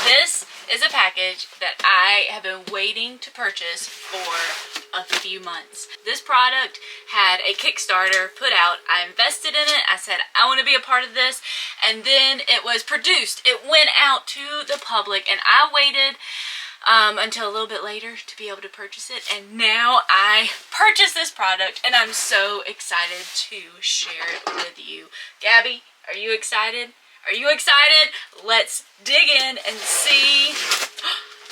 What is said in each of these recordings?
This is a package that I have been waiting to purchase for a few months. This product had a Kickstarter put out. I invested in it. I said, I want to be a part of this. And then it was produced. It went out to the public, and I waited until a little bit later to be able to purchase it. And now I purchased this product, and I'm so excited to share it with you. Gabby, are you excited? Are you excited? Let's dig in and see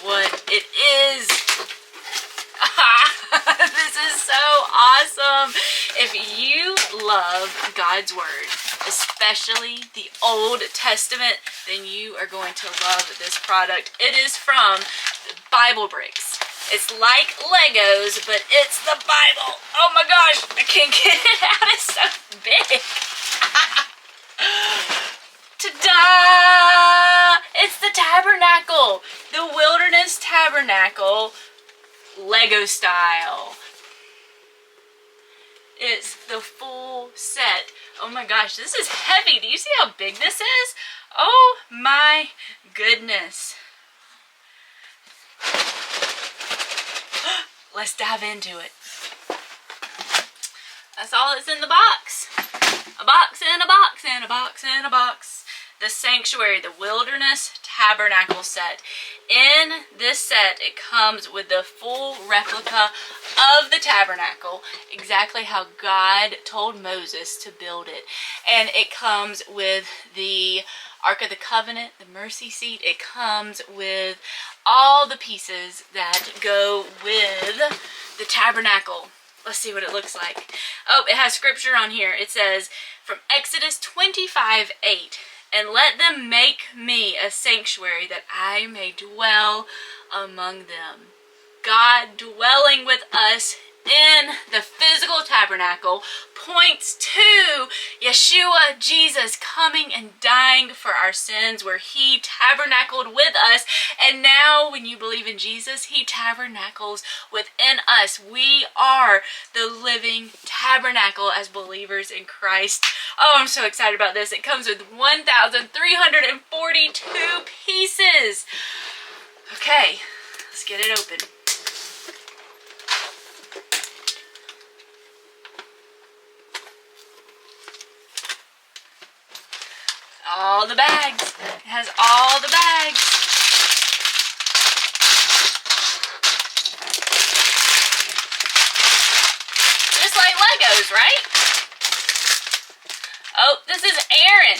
what it is. This is so awesome. If you love God's Word, especially the Old Testament, then you are going to love this product. It is from Bible Bricks. It's like Legos, but it's the Bible. Oh my gosh, I can't get it out. It's so big. Ta-da! It's the Tabernacle, the Wilderness Tabernacle, Lego style. It's the full set. Oh my gosh, this is heavy. Do you see how big this is? Oh my goodness. Let's dive into it. That's all that's in the box. A box and a box and a box and a box. The Sanctuary, the Wilderness Tabernacle set. In this set, it comes with the full replica of the tabernacle, exactly how God told Moses to build it. And it comes with the Ark of the Covenant, the mercy seat. It comes with all the pieces that go with the tabernacle. Let's see what it looks like. Oh, it has scripture on here. It says from Exodus 25:8, and let them make me a sanctuary that I may dwell among them. God dwelling with us in the physical tabernacle points to Yeshua, Jesus, coming and dying for our sins, where he tabernacled with us. And now when you believe in Jesus, he tabernacles within us. We are the living tabernacle as believers in Christ. Oh, I'm so excited about this. It comes with 1,342 pieces. Okay, let's get it open. All the bags. It has all the bags. Just like Legos, right? Oh, this is Aaron.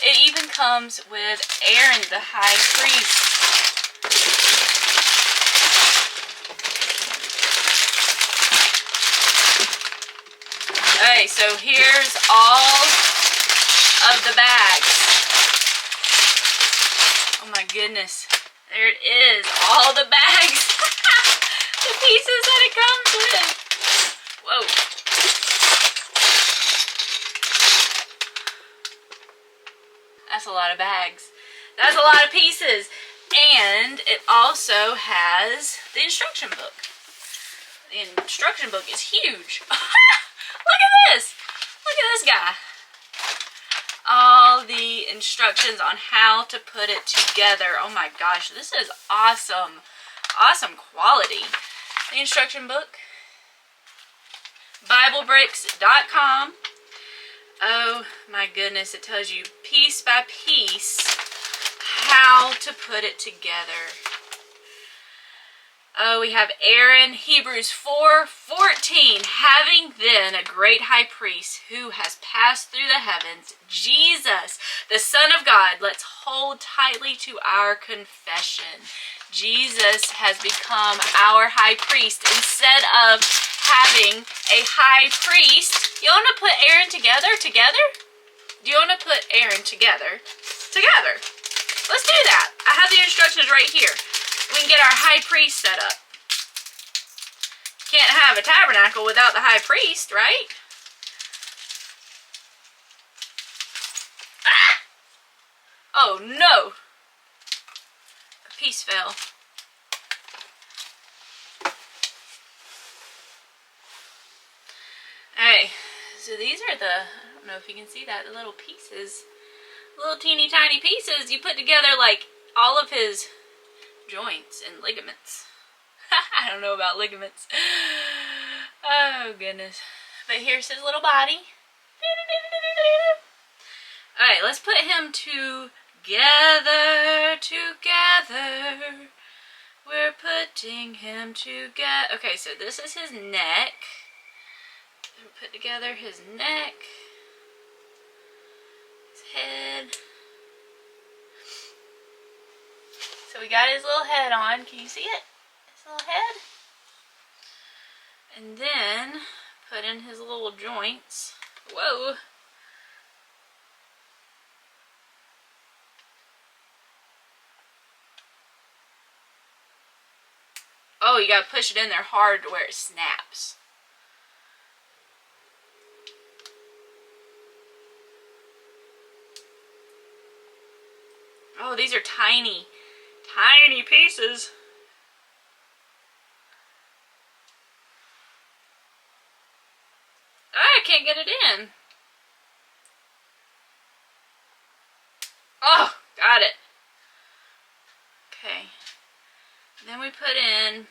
It even comes with Aaron, the high priest. Okay, so here's all of the bags. Oh my goodness. There it is. All the bags. The pieces that it comes with. Whoa. That's a lot of bags. That's a lot of pieces. And it also has the instruction book. The instruction book is huge. Look at this. Look at this guy. All the instructions on how to put it together. Oh my gosh, this is awesome. Awesome quality. The instruction book. BibleBricks.com. Oh my goodness, it tells you piece by piece how to put it together. Oh, we have Aaron, Hebrews 4:14. Having then a great high priest who has passed through the heavens, Jesus, the Son of God. Let's hold tightly to our confession. Jesus has become our high priest instead of having a high priest. You want to put Aaron together? Do you want to put Aaron together? Let's do that. I have the instructions right here. We can get our high priest set up. Can't have a tabernacle without the high priest, right? Ah! Oh no! A piece fell. Alright, so these are the, I don't know if you can see that, the little pieces. Little teeny tiny pieces you put together like all of his joints and ligaments. I don't know about ligaments. Oh, goodness. But here's his little body. Alright, let's put him together. We're putting him together. Okay, so this is his neck. Put together his neck, his head. So we got his little head on. Can you see it? His little head. And then put in his little joints. Whoa. Oh, you gotta push it in there hard to where it snaps. Oh, these are tiny, tiny pieces. Oh, I can't get it in. Oh, got it. Okay. Then we put in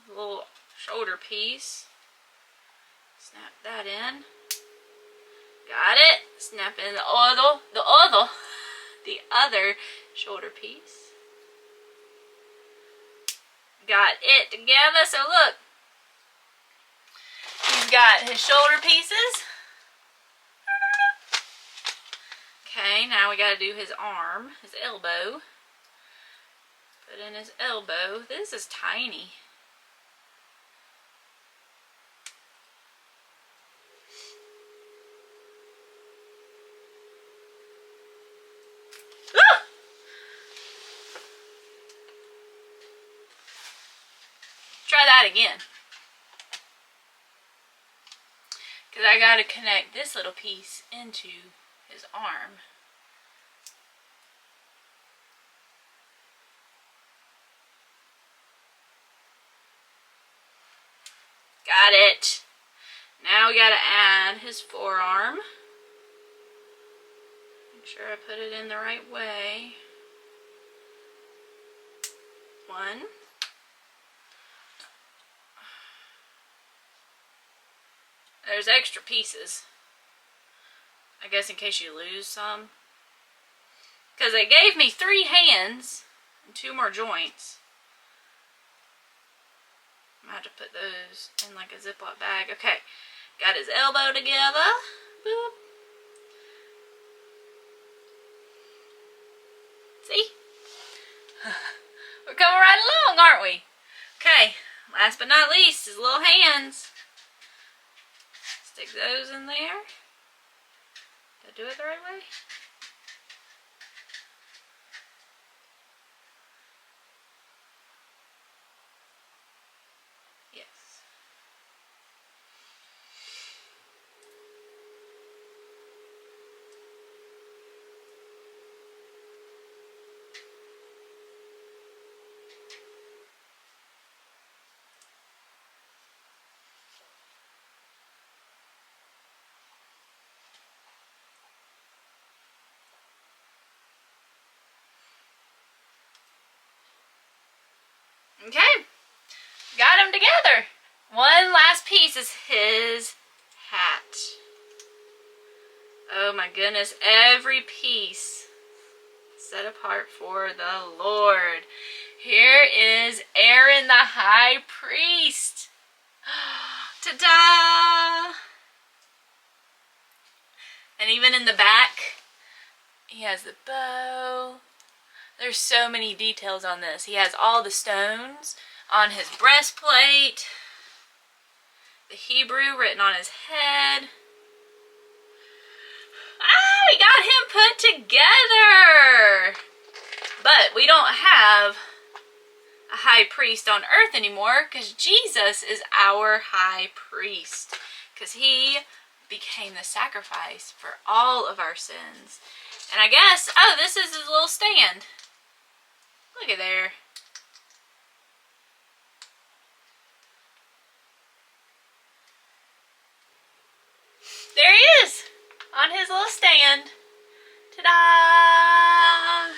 a little shoulder piece. Snap that in. Got it. Snap in the other shoulder piece. Got it together. So look, he's got his shoulder pieces. Okay, now we got to do his arm, his elbow. Put in his elbow. This is tiny. Try that again. Because I got to connect this little piece into his arm. Got it. Now we got to add his forearm. Make sure I put it in the right way. One. There's extra pieces. I guess in case you lose some. Because they gave me 3 hands and 2 more joints. I'm going to have to put those in like a Ziploc bag. Okay. Got his elbow together. Boop. See? We're coming right along, aren't we? Okay. Last but not least, his little hands. Stick those in there. Did I do it the right way? Yes. Okay, got them together. One last piece is his hat. Oh my goodness, every piece set apart for the Lord. Here is Aaron the high priest. Ta-da! And even in the back, he has the bow. There's so many details on this. He has all the stones on his breastplate. The Hebrew written on his head. Ah, we got him put together! But we don't have a high priest on earth anymore because Jesus is our high priest. Because he became the sacrifice for all of our sins. And I guess, oh, this is his little stand. Look at there. There he is on his little stand. Ta-da!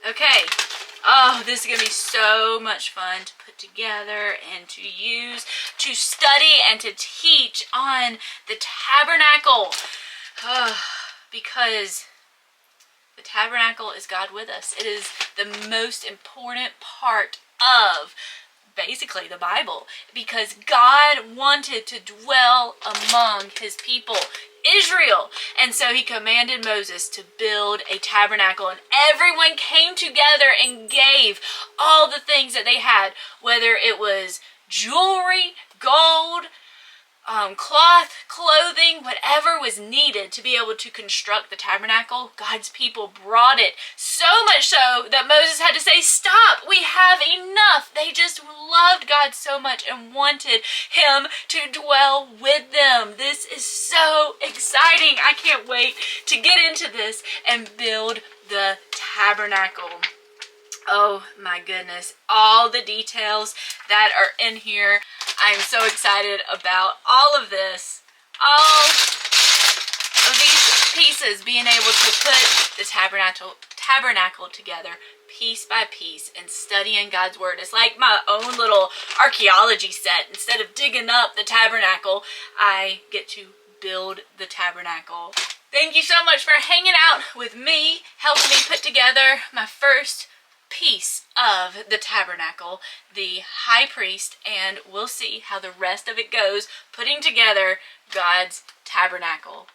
Okay. Oh, this is going to be so much fun to put together and to use, to study and to teach on the tabernacle. Because the tabernacle is God with us. It is the most important part of basically the Bible, because God wanted to dwell among his people, Israel. And so he commanded Moses to build a tabernacle, and everyone came together and gave all the things that they had, whether it was jewelry, gold, cloth, clothing, whatever was needed to be able to construct the tabernacle. God's people brought it, so much so that Moses had to say, stop, we have enough. They just loved God so much and wanted him to dwell with them. This is so exciting. I can't wait to get into this and build the tabernacle. Oh my goodness, all the details that are in here. I'm so excited about all of this. All of these pieces, being able to put the tabernacle together piece by piece and studying God's word. It's like my own little archaeology set. Instead of digging up the tabernacle, I get to build the tabernacle. Thank you so much for hanging out with me, helping me put together my first piece of the tabernacle, the high priest, and we'll see how the rest of it goes, putting together God's tabernacle.